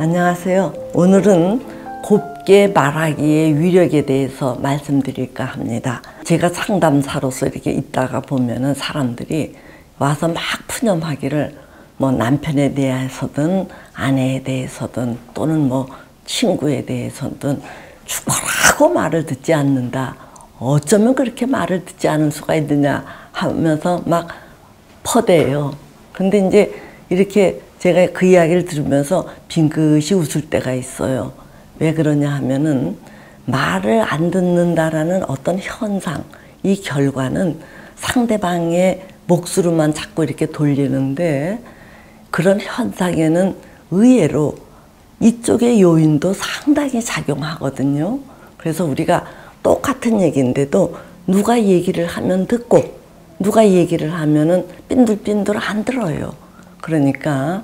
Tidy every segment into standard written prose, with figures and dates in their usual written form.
안녕하세요. 오늘은 곱게 말하기의 위력에 대해서 말씀드릴까 합니다. 제가 상담사로서 이렇게 있다가 보면은 사람들이 와서 막 푸념하기를 뭐 남편에 대해서든 아내에 대해서든 또는 뭐 친구에 대해서든 죽어라고 말을 듣지 않는다. 어쩌면 그렇게 말을 듣지 않을 수가 있느냐 하면서 막 퍼대요. 근데 이제 이렇게 제가 그 이야기를 들으면서 빙긋이 웃을 때가 있어요. 왜 그러냐 하면은 말을 안 듣는다라는 어떤 현상, 이 결과는 상대방의 몫으로만 자꾸 이렇게 돌리는데 그런 현상에는 의외로 이쪽의 요인도 상당히 작용하거든요. 그래서 우리가 똑같은 얘기인데도 누가 얘기를 하면 듣고 누가 얘기를 하면은 삔들삔들 안 들어요. 그러니까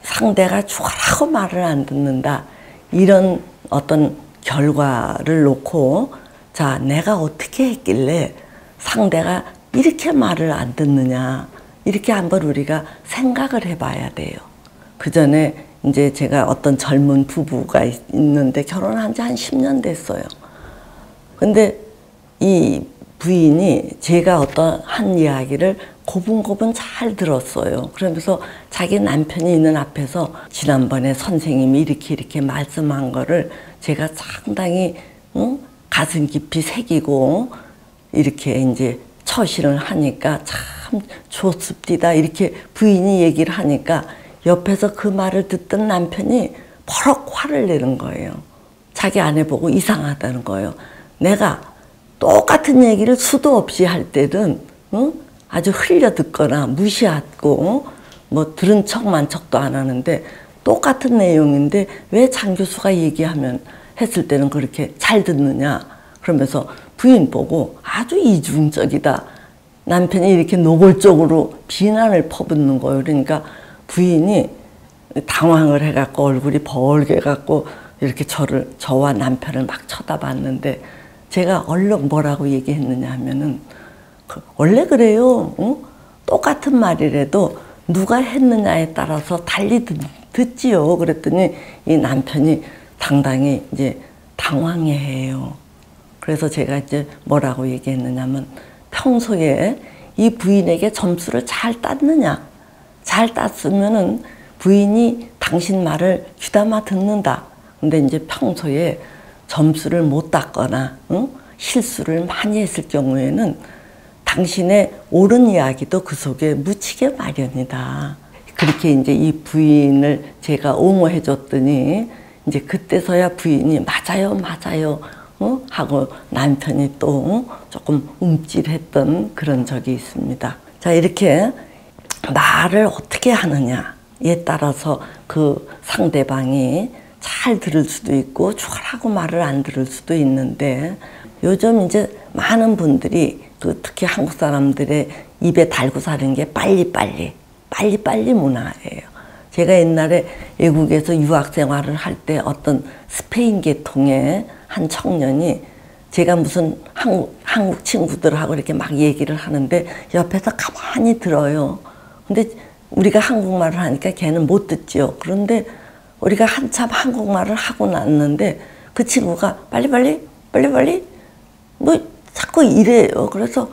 상대가 죽어라고 말을 안 듣는다. 이런 어떤 결과를 놓고 자, 내가 어떻게 했길래 상대가 이렇게 말을 안 듣느냐. 이렇게 한번 우리가 생각을 해봐야 돼요. 그 전에 이제 제가 어떤 젊은 부부가 있는데 결혼한 지 한 10년 됐어요. 근데 이 부인이 제가 어떤 한 이야기를 고분고분 잘 들었어요. 그러면서 자기 남편이 있는 앞에서 지난번에 선생님이 이렇게 말씀한 거를 제가 상당히 가슴 깊이 새기고 이렇게 이제 처신을 하니까 참 좋습니다. 이렇게 부인이 얘기를 하니까 옆에서 그 말을 듣던 남편이 버럭 화를 내는 거예요. 자기 아내 보고 이상하다는 거예요. 내가 똑같은 얘기를 수도 없이 할 때는 아주 흘려 듣거나 무시하고 뭐 들은 척만 척도 안 하는데 똑같은 내용인데 왜 장 교수가 얘기하면 했을 때는 그렇게 잘 듣느냐 그러면서 부인 보고 아주 이중적이다. 남편이 이렇게 노골적으로 비난을 퍼붓는 거예요. 그러니까 부인이 당황을 해갖고 얼굴이 벌게갖고 이렇게 저와 남편을 막 쳐다봤는데 제가 얼른 뭐라고 얘기했느냐 하면은 원래 그래요. 똑같은 말이라도 누가 했느냐에 따라서 달리 듣지요. 그랬더니 이 남편이 당당히 이제 당황해해요. 그래서 제가 이제 뭐라고 얘기했느냐면 평소에 이 부인에게 점수를 잘 땄느냐. 잘 땄으면은 부인이 당신 말을 귀담아 듣는다. 근데 이제 평소에 점수를 못 땄거나 실수를 많이 했을 경우에는 당신의 옳은 이야기도 그 속에 묻히게 마련이다. 그렇게 이제 이 부인을 제가 옹호해 줬더니 이제 그때서야 부인이 맞아요 하고 남편이 또 조금 움찔했던 그런 적이 있습니다. 자, 이렇게 말을 어떻게 하느냐에 따라서 그 상대방이 잘 들을 수도 있고 죽으라고 말을 안 들을 수도 있는데 요즘 이제 많은 분들이 특히 한국 사람들의 입에 달고 사는 게 빨리빨리 문화예요. 제가 옛날에 외국에서 유학 생활을 할 때 어떤 스페인 계통의 한 청년이 제가 무슨 한국 친구들하고 이렇게 막 얘기를 하는데 옆에서 가만히 들어요. 근데 우리가 한국말을 하니까 걔는 못 듣지요. 그런데 우리가 한참 한국말을 하고 났는데 그 친구가 빨리빨리 뭐 자꾸 이래요. 그래서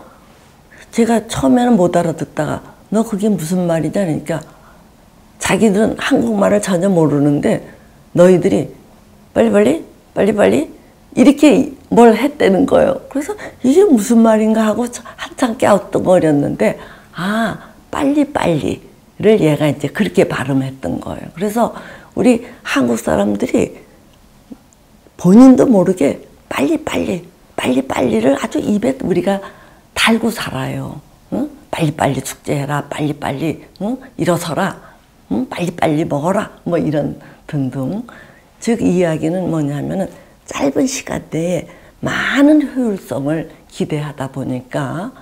제가 처음에는 못 알아듣다가 너 그게 무슨 말이냐 그러니까 자기들은 한국말을 전혀 모르는데 너희들이 빨리빨리 이렇게 뭘 했다는 거예요. 그래서 이게 무슨 말인가 하고 한참 갸우뚱거렸는데 아 빨리를 얘가 이제 그렇게 발음했던 거예요. 그래서 우리 한국 사람들이 본인도 모르게 빨리를 아주 입에 우리가 달고 살아요. 응? 빨리빨리 축제해라. 빨리빨리 일어서라. 빨리빨리 먹어라. 뭐 이런 등등. 즉 이 이야기는 뭐냐면은 짧은 시간 내에 많은 효율성을 기대하다 보니까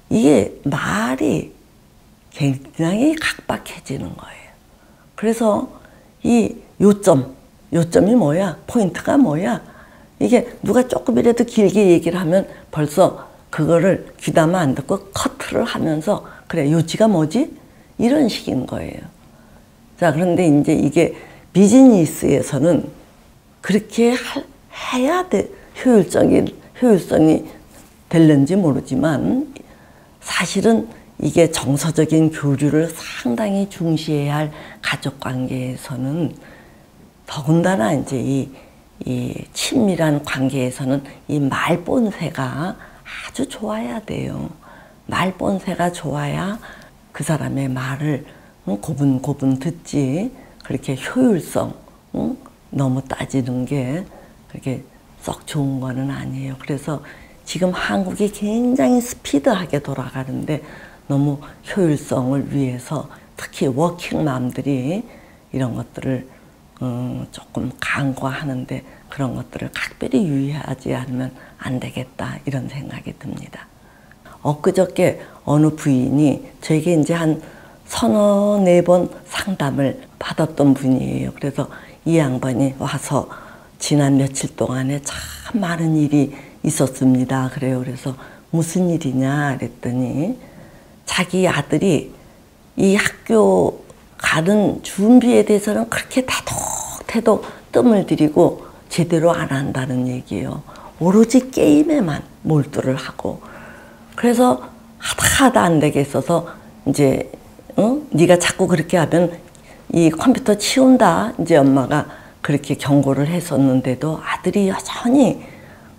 이게 말이 굉장히 각박해지는 거예요. 그래서 이 요점이 뭐야? 포인트가 뭐야? 이게 누가 조금이라도 길게 얘기를 하면 벌써 그거를 귀담아 안 듣고 커트를 하면서 그래 요지가 뭐지? 이런 식인 거예요. 자, 그런데 이제 이게 비즈니스에서는 그렇게 해야 효율성이 될는지 모르지만 사실은 이게 정서적인 교류를 상당히 중시해야 할 가족 관계에서는 더군다나 이제 이 친밀한 관계에서는 이 말본세가 아주 좋아야 돼요. 말본세가 좋아야 그 사람의 말을 고분고분 듣지, 그렇게 효율성 너무 따지는 게 그렇게 썩 좋은 거는 아니에요. 그래서 지금 한국이 굉장히 스피드하게 돌아가는데 너무 효율성을 위해서 특히 워킹맘들이 이런 것들을 조금 간과하는데 그런 것들을 각별히 유의하지 않으면 안 되겠다, 이런 생각이 듭니다. 엊그저께 어느 부인이 저에게 이제 한 서너 네 번 상담을 받았던 분이에요. 그래서 이 양반이 와서 지난 며칠 동안에 참 많은 일이 있었습니다. 그래요. 그래서 무슨 일이냐 그랬더니 자기 아들이 이 학교 가는 준비에 대해서는 그렇게 태도 뜸을 들이고 제대로 안 한다는 얘기예요. 오로지 게임에만 몰두를 하고. 그래서 하다 안 되겠어서 이제 네가 자꾸 그렇게 하면 이 컴퓨터 치운다, 이제 엄마가 그렇게 경고를 했었는데도 아들이 여전히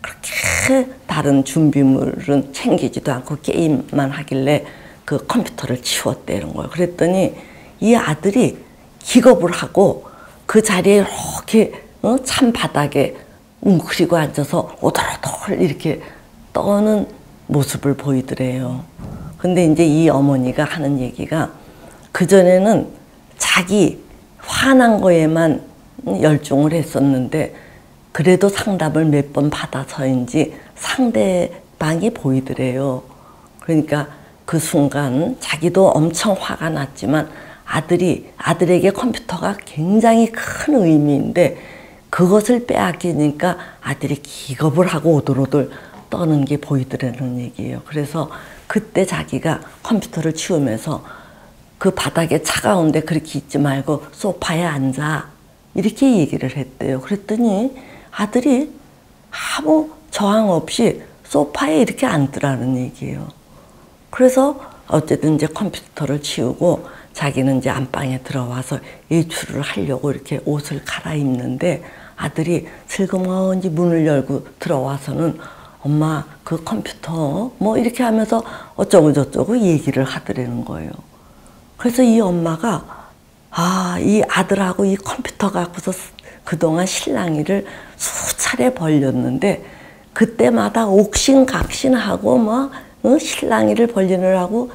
그렇게 다른 준비물은 챙기지도 않고 게임만 하길래 그 컴퓨터를 치웠대, 이런 거예요. 그랬더니 이 아들이 기겁을 하고 그 자리에 이렇게 찬 바닥에 웅크리고 앉아서 오돌오돌 이렇게 떠는 모습을 보이더래요. 근데 이제 이 어머니가 하는 얘기가 그전에는 자기 화난 거에만 열중을 했었는데 그래도 상담을 몇 번 받아서인지 상대방이 보이더래요. 그러니까 그 순간 자기도 엄청 화가 났지만 아들에게 컴퓨터가 굉장히 큰 의미인데 그것을 빼앗기니까 아들이 기겁을 하고 오돌오돌 떠는 게 보이더라는 얘기예요. 그래서 그때 자기가 컴퓨터를 치우면서 그 바닥에 차가운데 그렇게 있지 말고 소파에 앉아, 이렇게 얘기를 했대요. 그랬더니 아들이 아무 저항 없이 소파에 이렇게 앉더라는 얘기예요. 그래서 어쨌든 이제 컴퓨터를 치우고 자기는 이제 안방에 들어와서 외출을 하려고 이렇게 옷을 갈아입는데 아들이 슬그머니 문을 열고 들어와서는 엄마 그 컴퓨터 뭐 이렇게 하면서 어쩌고 저쩌고 얘기를 하더라는 거예요. 그래서 이 엄마가 이 아들하고 이 컴퓨터 갖고서 그동안 실랑이를 수차례 벌였는데 그때마다 옥신각신하고 막 실랑이를 벌리느라고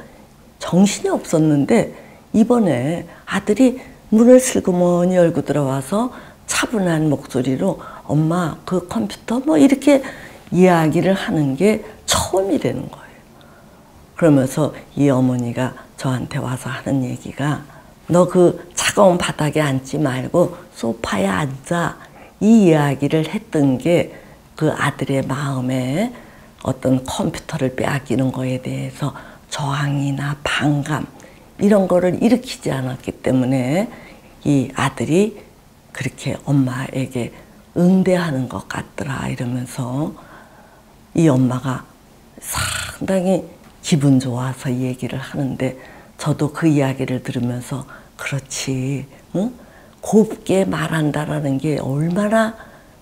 정신이 없었는데 이번에 아들이 문을 슬그머니 열고 들어와서 차분한 목소리로 엄마 그 컴퓨터 뭐 이렇게 이야기를 하는 게 처음이라는 거예요. 그러면서 이 어머니가 저한테 와서 하는 얘기가 너 그 차가운 바닥에 앉지 말고 소파에 앉아, 이 이야기를 했던 게 그 아들의 마음에 어떤 컴퓨터를 빼앗기는 거에 대해서 저항이나 반감 이런 거를 일으키지 않았기 때문에 이 아들이 그렇게 엄마에게 응대하는 것 같더라, 이러면서 이 엄마가 상당히 기분 좋아서 얘기를 하는데 저도 그 이야기를 들으면서 그렇지, 응? 곱게 말한다라는 게 얼마나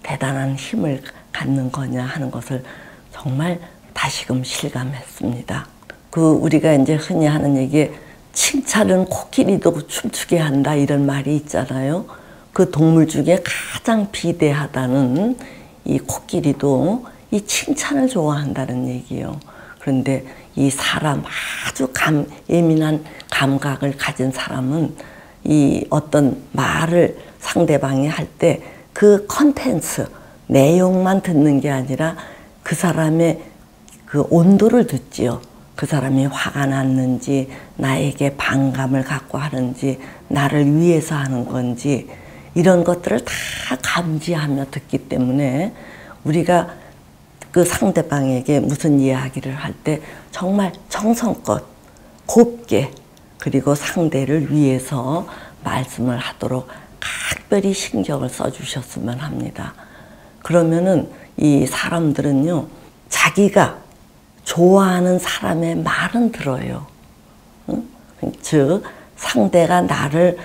대단한 힘을 갖는 거냐 하는 것을 정말 다시금 실감했습니다. 우리가 이제 흔히 하는 얘기에 칭찬은 코끼리도 춤추게 한다, 이런 말이 있잖아요. 그 동물 중에 가장 비대하다는 이 코끼리도 이 칭찬을 좋아한다는 얘기예요. 그런데 이 사람 아주 예민한 감각을 가진 사람은 이 어떤 말을 상대방이 할 때 그 컨텐츠, 내용만 듣는 게 아니라 그 사람의 그 온도를 듣지요. 그 사람이 화가 났는지, 나에게 반감을 갖고 하는지, 나를 위해서 하는 건지, 이런 것들을 다 감지하며 듣기 때문에 우리가 그 상대방에게 무슨 이야기를 할 때 정말 정성껏 곱게 그리고 상대를 위해서 말씀을 하도록 특별히 신경을 써주셨으면 합니다. 그러면은 이 사람들은요, 자기가 좋아하는 사람의 말은 들어요. 응? 즉 상대가 나를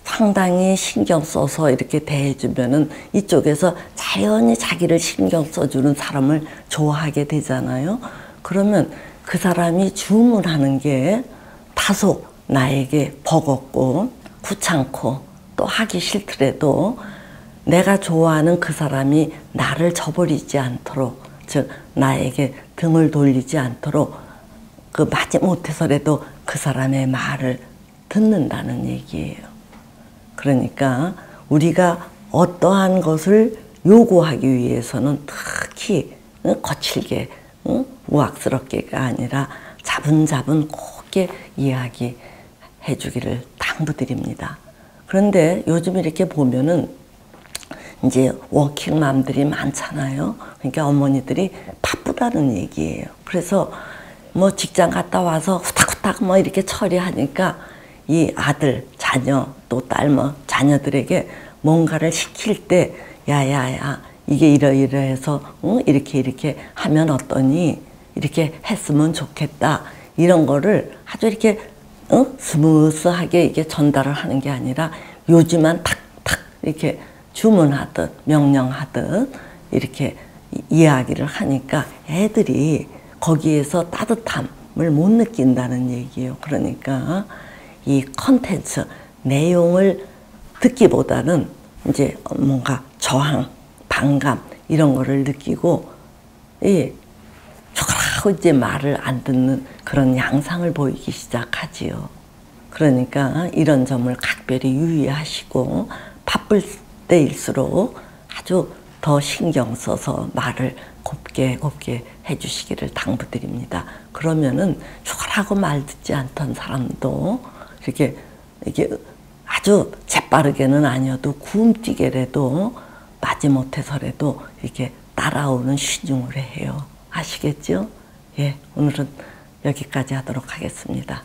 상당히 신경 써서 이렇게 대해주면은 이쪽에서 자연히 자기를 신경 써주는 사람을 좋아하게 되잖아요. 그러면 그 사람이 주문하는 게 다소 나에게 버겁고 귀찮고 또 하기 싫더라도 내가 좋아하는 그 사람이 나를 저버리지 않도록, 즉 나에게 등을 돌리지 않도록 그 마지못해서라도 그 사람의 말을 듣는다는 얘기예요. 그러니까 우리가 어떠한 것을 요구하기 위해서는 특히 거칠게 우악스럽게가 아니라 자분자분 곱게 이야기해 주기를 당부드립니다. 그런데 요즘 이렇게 보면은 이제 워킹맘들이 많잖아요. 그러니까 어머니들이 바쁘다는 얘기예요. 그래서 뭐 직장 갔다 와서 후딱후딱 뭐 이렇게 처리하니까 이 아들, 자녀, 또 딸 뭐 자녀들에게 뭔가를 시킬 때 야야야 이게 이러이러해서 이렇게 하면 어떠니? 이렇게 했으면 좋겠다. 이런 거를 아주 이렇게 스무스하게 이게 전달을 하는 게 아니라 요지만 탁탁 이렇게 주문하듯 명령하듯 이렇게 이야기를 하니까 애들이 거기에서 따뜻함을 못 느낀다는 얘기예요. 그러니까 이 컨텐츠 내용을 듣기보다는 이제 뭔가 저항, 반감 이런 거를 느끼고 촉하고 이제 말을 안 듣는 그런 양상을 보이기 시작하지요. 그러니까 이런 점을 각별히 유의하시고 바쁠 때일수록 아주 더 신경 써서 말을 곱게 해주시기를 당부드립니다. 그러면은 촉하고 말 듣지 않던 사람도 이게 아주 재빠르게는 아니어도 굼뛰게라도 마지못해서라도 이렇게 따라오는 신중을 해요. 아시겠죠? 예, 오늘은 여기까지 하도록 하겠습니다.